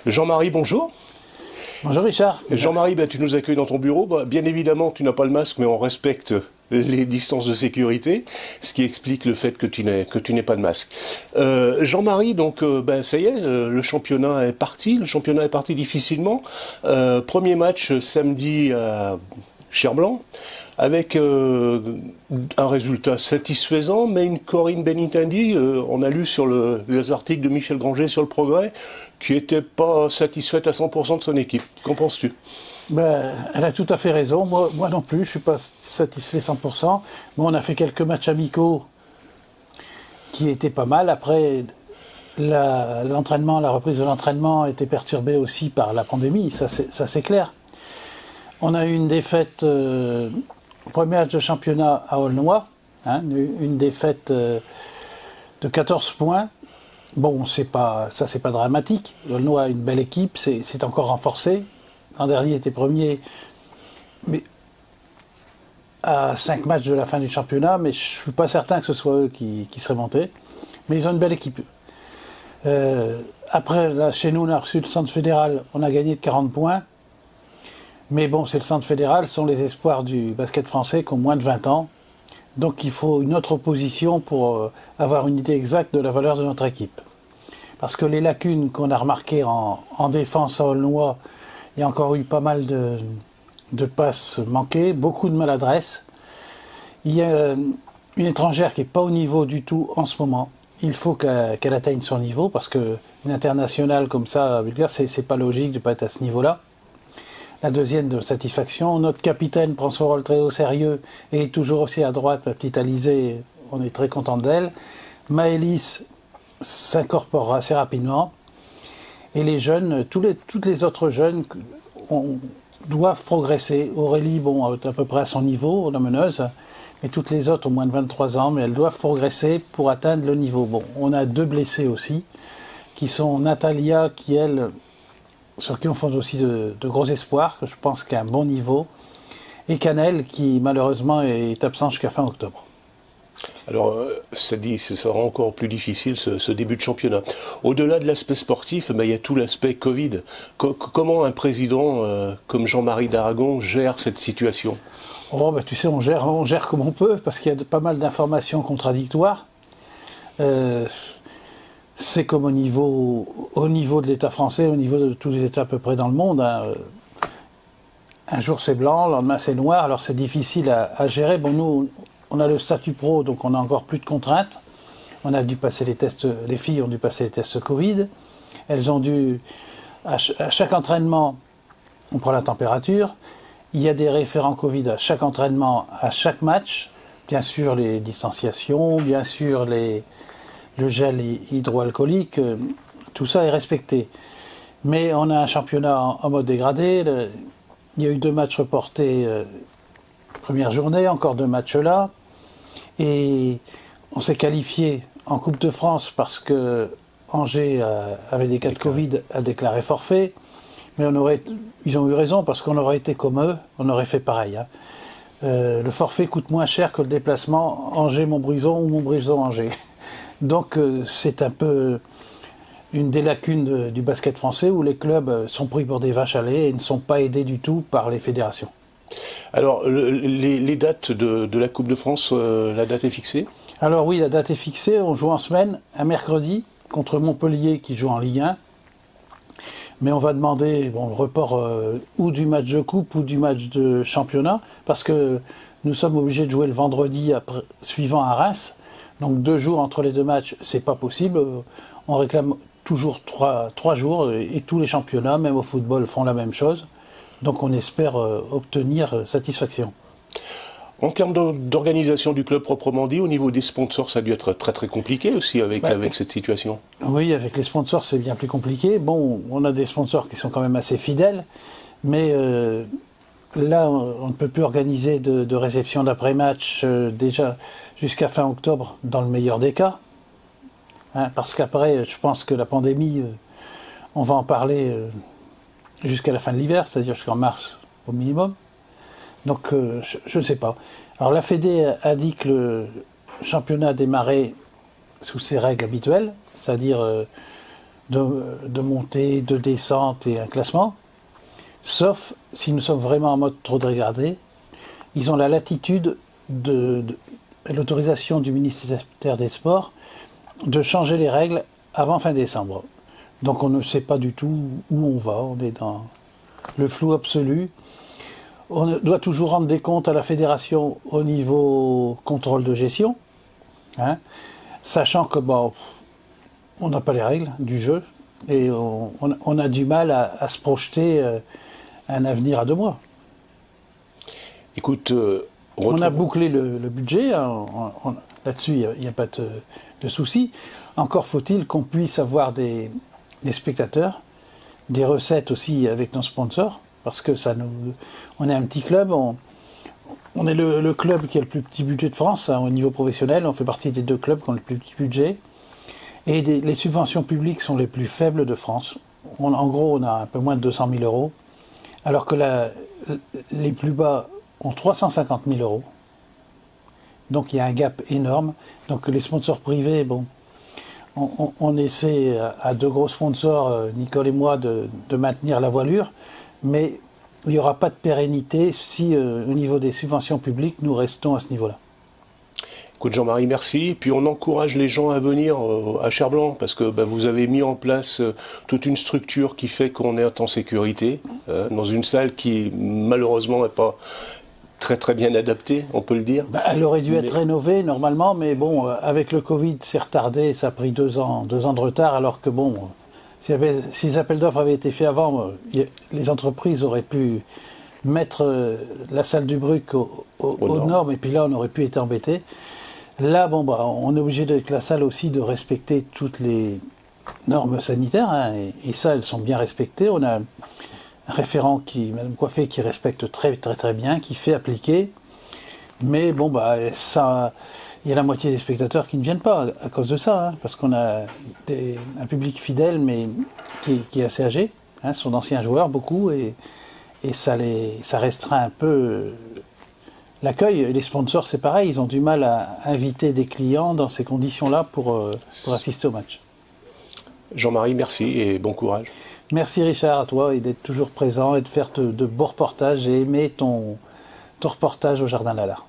Jean-Marie, bonjour. Bonjour Richard. Jean-Marie, tu nous accueilles dans ton bureau. Bien évidemment, tu n'as pas le masque, mais on respecte les distances de sécurité, ce qui explique le fait que tu n'aies pas de masque. Jean-Marie, donc, ça y est, le championnat est parti. Le championnat est parti difficilement. Premier match samedi à Cherblanc, avec un résultat satisfaisant, mais une Corinne Benintendi, on a lu sur les articles de Michel Granger sur le Progrès, qui n'était pas satisfaite à 100% de son équipe. Qu'en penses-tu ? Elle a tout à fait raison. Moi non plus, je ne suis pas satisfait 100%. Bon, on a fait quelques matchs amicaux qui étaient pas mal. Après, la reprise de l'entraînement a été perturbée aussi par la pandémie, ça c'est clair. On a eu une défaite au premier match de championnat à Aulnois, une défaite de 14 points. Bon, c'est pas dramatique. Aulnois a une belle équipe, c'est encore renforcé. L'an dernier était premier, mais à 5 matchs de la fin du championnat, mais je ne suis pas certain que ce soit eux qui seraient montés. Mais ils ont une belle équipe. Après, là, chez nous, on a reçu le centre fédéral, on a gagné de 40 points. Mais bon, c'est le centre fédéral, ce sont les espoirs du basket français qui ont moins de 20 ans. Donc il faut une autre opposition pour avoir une idée exacte de la valeur de notre équipe. Parce que les lacunes qu'on a remarquées en défense à Aulnois, il y a encore eu pas mal de passes manquées, beaucoup de maladresse. Il y a une étrangère qui n'est pas au niveau du tout en ce moment. Il faut qu'elle atteigne son niveau, parce qu'une internationale comme ça, Bulgare, c'est pas logique de ne pas être à ce niveau-là. La deuxième de satisfaction, notre capitaine prend son rôle très au sérieux et est toujours aussi à droite, ma petite Alizée, on est très content d'elle. Maëlys s'incorporera assez rapidement. Et les jeunes, toutes les autres jeunes doivent progresser. Aurélie, bon, est à peu près à son niveau, la meneuse, mais toutes les autres ont moins de 23 ans, mais elles doivent progresser pour atteindre le niveau. Bon, on a 2 blessés aussi, qui sont Natalia, qui elle, sur qui on fonde aussi de gros espoirs, que je pense qu'à un bon niveau, et Canel, qui malheureusement est absent jusqu'à fin octobre. Alors, ça dit, ce sera encore plus difficile ce début de championnat. Au-delà de l'aspect sportif, il y a tout l'aspect Covid. Comment un président comme Jean-Marie d'Aragon gère cette situation ? Tu sais, on gère comme on peut, parce qu'il y a pas mal d'informations contradictoires. C'est comme au niveau de l'État français, au niveau de tous les États à peu près dans le monde. Un jour c'est blanc, le lendemain c'est noir, alors c'est difficile à gérer. Bon, nous, on a le statut pro, donc on a encore plus de contraintes. On a dû passer les tests, les filles ont dû passer les tests Covid. Elles ont dû, à chaque entraînement, on prend la température. Il y a des référents Covid à chaque entraînement, à chaque match. Bien sûr les distanciations, bien sûr le gel hydroalcoolique, tout ça est respecté. Mais on a un championnat en mode dégradé. Il y a eu 2 matchs reportés première journée, encore 2 matchs là. Et on s'est qualifié en Coupe de France parce que Angers avait des cas de Covid, a déclaré forfait. Mais ils ont eu raison, parce qu'on aurait été comme eux, on aurait fait pareil. Le forfait coûte moins cher que le déplacement Angers-Montbrison ou Montbrison-Angers. Donc c'est un peu une des lacunes du basket français, où les clubs sont pris pour des vaches à lait et ne sont pas aidés du tout par les fédérations. Alors, les dates de la Coupe de France, la date est fixée ? Alors oui, la date est fixée. On joue en semaine, un mercredi, contre Montpellier qui joue en Ligue 1. Mais on va demander le report ou du match de coupe ou du match de championnat, parce que nous sommes obligés de jouer le vendredi suivant à Reims. Donc 2 jours entre les 2 matchs, c'est pas possible. On réclame toujours 3 jours, et tous les championnats, même au football, font la même chose. Donc on espère obtenir satisfaction. En termes d'organisation du club proprement dit, au niveau des sponsors, ça a dû être très très compliqué aussi avec cette situation. Oui, avec les sponsors, c'est bien plus compliqué. Bon, on a des sponsors qui sont quand même assez fidèles, mais là, on ne peut plus organiser de réception d'après-match déjà jusqu'à fin octobre, dans le meilleur des cas. Parce qu'après, je pense que la pandémie, on va en parler jusqu'à la fin de l'hiver, c'est-à-dire jusqu'en mars au minimum. Donc je ne sais pas. Alors la Fédé a dit que le championnat a démarré sous ses règles habituelles, c'est-à-dire de montée, de descente et un classement. Sauf si nous sommes vraiment en mode trop dégradé, ils ont la latitude et l'autorisation du ministère des Sports de changer les règles avant fin décembre. Donc on ne sait pas du tout où on va, on est dans le flou absolu. On doit toujours rendre des comptes à la fédération au niveau contrôle de gestion, hein, sachant que on n'a pas les règles du jeu et on a du mal à se projeter un avenir à 2 mois. Écoute, on a bouclé le budget, hein, là-dessus il n'y a pas de souci. Encore faut-il qu'on puisse avoir des spectateurs, des recettes aussi avec nos sponsors, parce que on est un petit club, on est le club qui a le plus petit budget de France, hein, au niveau professionnel, on fait partie des 2 clubs qui ont le plus petit budget, et les subventions publiques sont les plus faibles de France. En gros, on a un peu moins de 200 000 euros, alors que les plus bas ont 350 000 euros. Donc il y a un gap énorme. Donc les sponsors privés, on essaie à 2 gros sponsors, Nicole et moi, de maintenir la voilure, mais il n'y aura pas de pérennité si au niveau des subventions publiques, nous restons à ce niveau-là. Écoute Jean-Marie, merci. Puis on encourage les gens à venir à Cherblanc parce que vous avez mis en place toute une structure qui fait qu'on est en sécurité dans une salle qui malheureusement n'est pas très très bien adaptée, on peut le dire. Elle aurait dû être rénovée normalement, mais avec le Covid, c'est retardé, ça a pris 2 ans de retard, alors que si les appels d'offres avaient été faits avant, les entreprises auraient pu mettre la salle du Bruc aux normes, et puis là on aurait pu être embêté. Là, on est obligé avec la salle aussi de respecter toutes les normes sanitaires, hein, et ça, elles sont bien respectées. On a un référent Madame Coiffé, qui respecte très très très bien, qui fait appliquer. Mais ça, il y a la moitié des spectateurs qui ne viennent pas à cause de ça, hein, parce qu'on a un public fidèle, mais qui est assez âgé. Hein, ce sont d'anciens joueurs, beaucoup, et ça restreint un peu l'accueil. Les sponsors, c'est pareil, ils ont du mal à inviter des clients dans ces conditions-là pour assister au match. Jean-Marie, merci et bon courage. Merci Richard, à toi, et d'être toujours présent et de faire de beaux reportages et aimer ton reportage au Jardin Lalard.